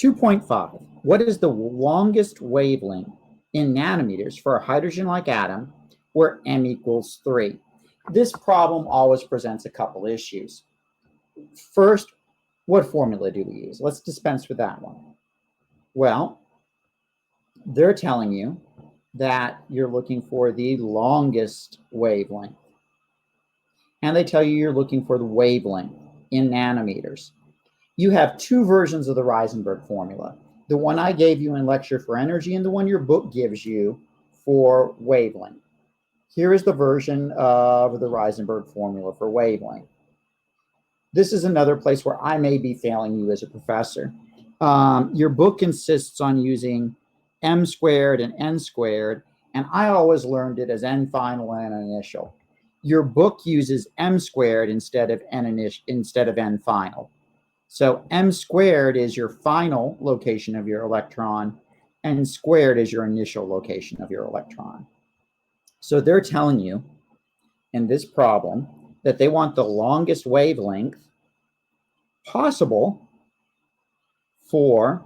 2.5. What is the longest wavelength in nanometers for a hydrogen-like atom where m equals 3? This problem always presents a couple issues. First, what formula do we use? Let's dispense with that one. Well, they're telling you that you're looking for the longest wavelength. And they tell you you're looking for the wavelength in nanometers. You have two versions of the Reisenberg formula. The one I gave you in lecture for energy and the one your book gives you for wavelength. Here is the version of the Reisenberg formula for wavelength. This is another place where I may be failing you as a professor. Your book insists on using m squared and n squared, and I always learned it as n final and initial. Your book uses m squared instead of n final. So m squared is your final location of your electron, and squared is your initial location of your electron. So they're telling you in this problem that they want the longest wavelength possible for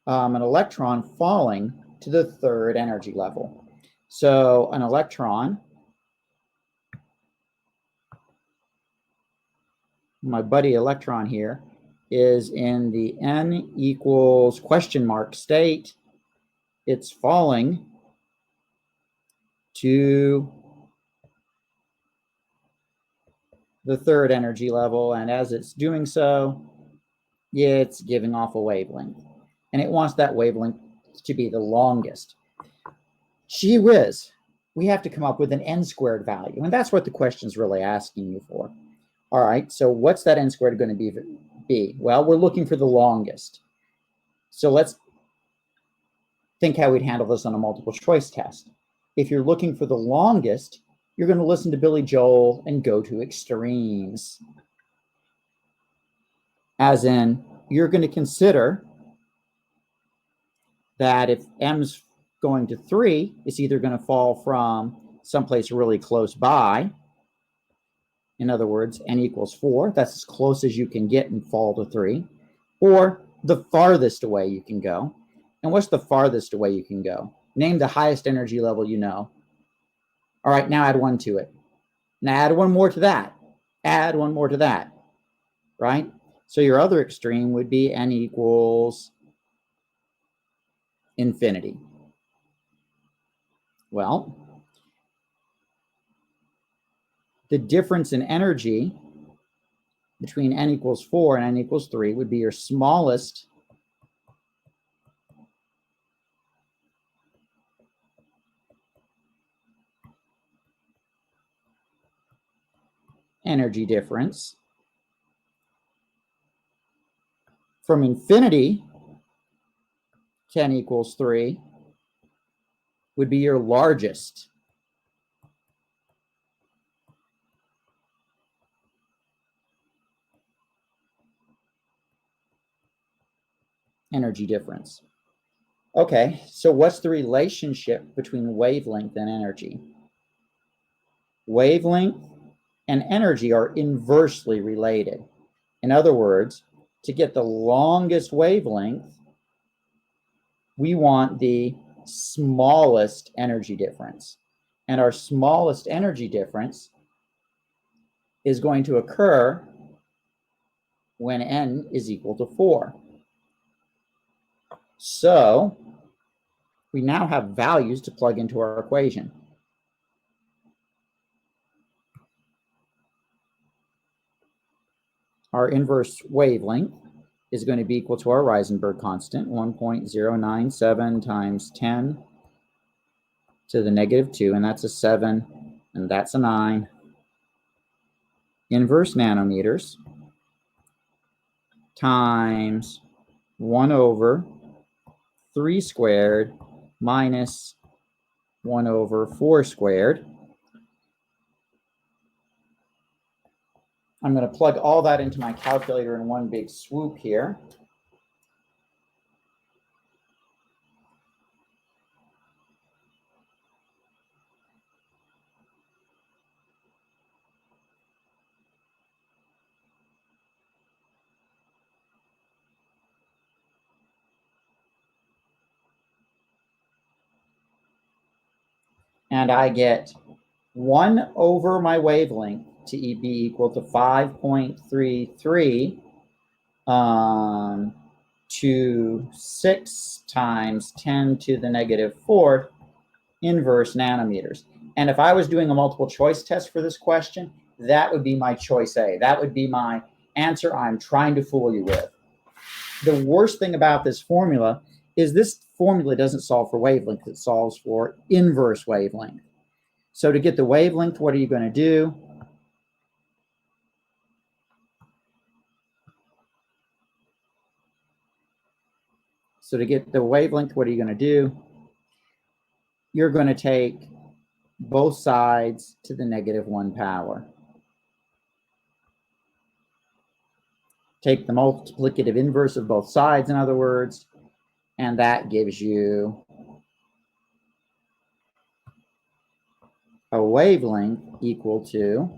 an electron falling to the third energy level. So an electron, my buddy electron here, is in the n equals question mark state. It's falling to the third energy level, and as it's doing so, it's giving off a wavelength, and it wants that wavelength to be the longest. Gee whiz, we have to come up with an n squared value, and that's what the question's really asking you for. All right, so what's that n squared going to be? Well, we're looking for the longest. So let's think how we'd handle this on a multiple choice test. If you're looking for the longest, you're going to listen to Billy Joel and go to extremes. As in, you're going to consider that if m's going to 3, it's either going to fall from someplace really close by. In other words, n equals 4. That's as close as you can get and fall to 3. Or the farthest away you can go. And what's the farthest away you can go? Name the highest energy level you know. All right, now add 1 to it. Now add 1 more to that. Add 1 more to that, right? So your other extreme would be n equals infinity. Well, the difference in energy between n equals 4 and n equals 3 would be your smallest energy difference. From infinity to n equals 3 would be your largest energy difference. Okay, so what's the relationship between wavelength and energy? Wavelength and energy are inversely related. In other words, to get the longest wavelength, we want the smallest energy difference. And our smallest energy difference is going to occur when n is equal to 4. So we now have values to plug into our equation. Our inverse wavelength is going to be equal to our Reisenberg constant, 1.097 times 10 to the negative 2, and that's a 7, and that's a 9. Inverse nanometers times 1 over 3 squared minus 1 over 4 squared. I'm going to plug all that into my calculator in one big swoop here. and I get 1 over my wavelength to be equal to 5.33 to 6 times 10 to the negative 4th inverse nanometers. And if I was doing a multiple choice test for this question, that would be my choice A. That would be my answer I'm trying to fool you with. The worst thing about this formula is this formula doesn't solve for wavelength, it solves for inverse wavelength. So to get the wavelength, what are you going to do? So to get the wavelength, what are you going to do? You're going to take both sides to the negative 1 power. Take the multiplicative inverse of both sides, in other words, and that gives you a wavelength equal to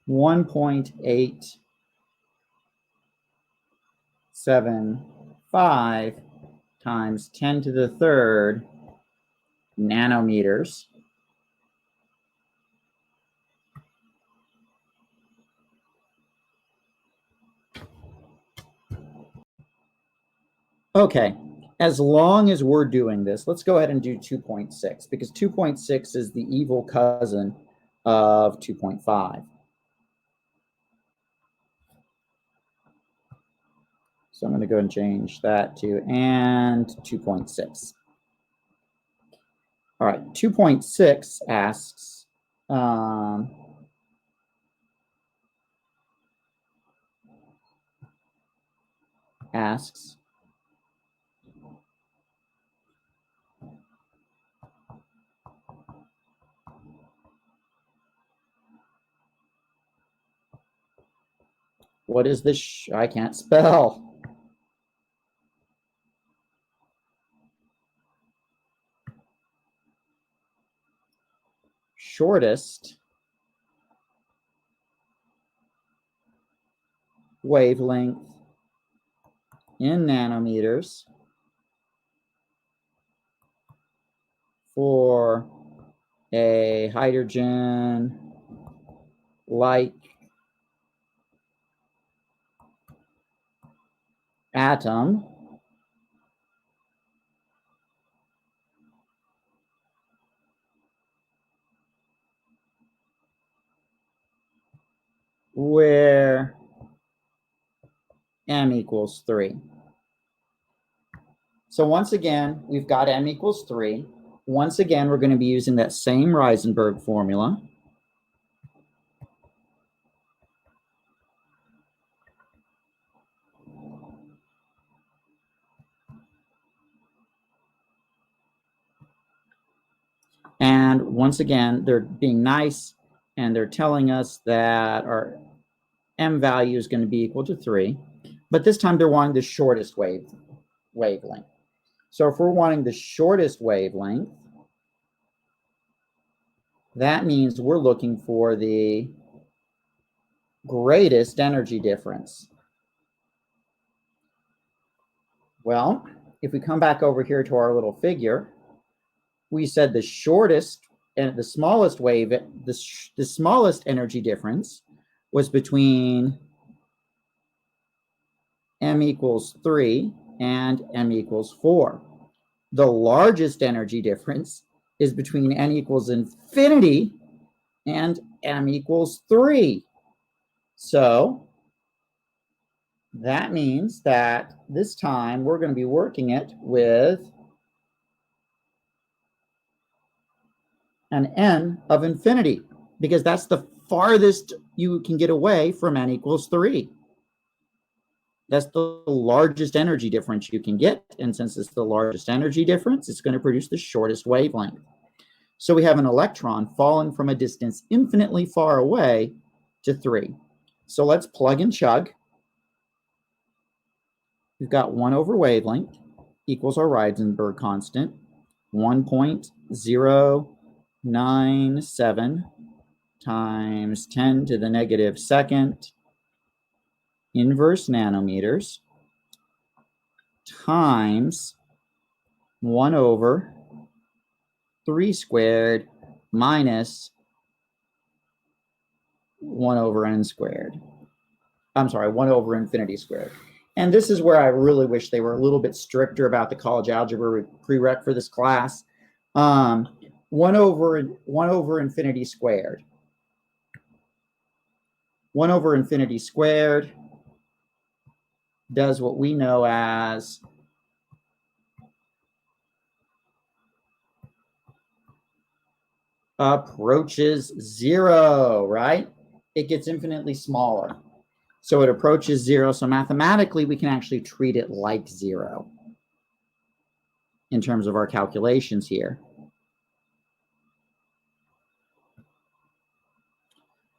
1.875 times 10 to the 3rd nanometers. Okay, as long as we're doing this, let's go ahead and do 2.6, because 2.6 is the evil cousin of 2.5. So I'm going to go and change that to and 2.6. All right, 2.6 asks, what is this? I can't spell. Shortest wavelength in nanometers for a hydrogen-like atom where m equals 3. So once again, we've got m equals 3. Once again, we're going to be using that same Reisenberg formula. And once again, they're being nice, and they're telling us that our m value is going to be equal to 3. But this time they're wanting the shortest wavelength. So if we're wanting the shortest wavelength, that means we're looking for the greatest energy difference. Well, if we come back over here to our little figure, we said the shortest and the smallest wave, the smallest energy difference was between m equals 3 and m equals 4. The largest energy difference is between n equals infinity and m equals 3. So that means that this time we're going to be working it with an n of infinity, because that's the farthest you can get away from n equals 3. That's the largest energy difference you can get. And since it's the largest energy difference, it's going to produce the shortest wavelength. So we have an electron falling from a distance infinitely far away to 3. So let's plug and chug. We've got 1 over wavelength equals our Reisenberg constant, 1.097 times 10 to the negative 2nd inverse nanometers. times 1 over 3 squared minus 1 over n squared. I'm sorry, 1 over infinity squared. And this is where I really wish they were a little bit stricter about the college algebra prereq for this class. 1 over infinity squared. 1 over infinity squared does what we know as approaches 0, right? It gets infinitely smaller. So it approaches 0. So mathematically, we can actually treat it like 0 in terms of our calculations here.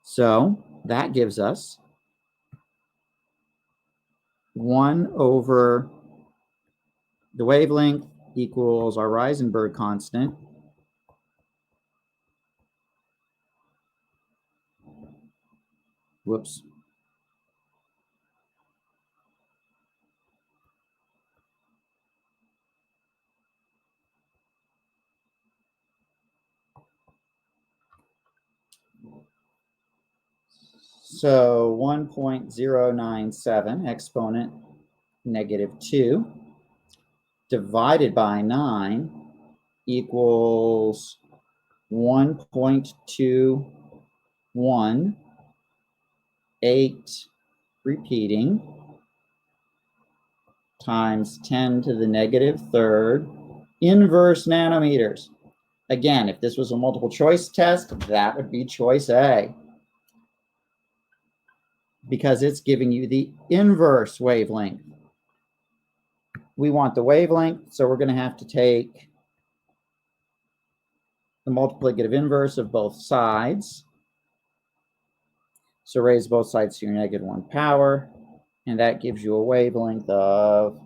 So that gives us 1 over the wavelength equals our Reisenberg constant. Whoops. So 1.097 exponent -2 divided by 9 equals 1.218 repeating times 10 to the -3rd inverse nanometers. Again, if this was a multiple choice test, that would be choice A, because it's giving you the inverse wavelength. We want the wavelength, so we're going to have to take the multiplicative inverse of both sides. So raise both sides to your -1 power, and that gives you a wavelength of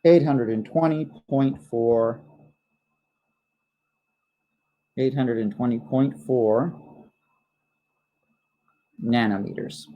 820.4 nanometers.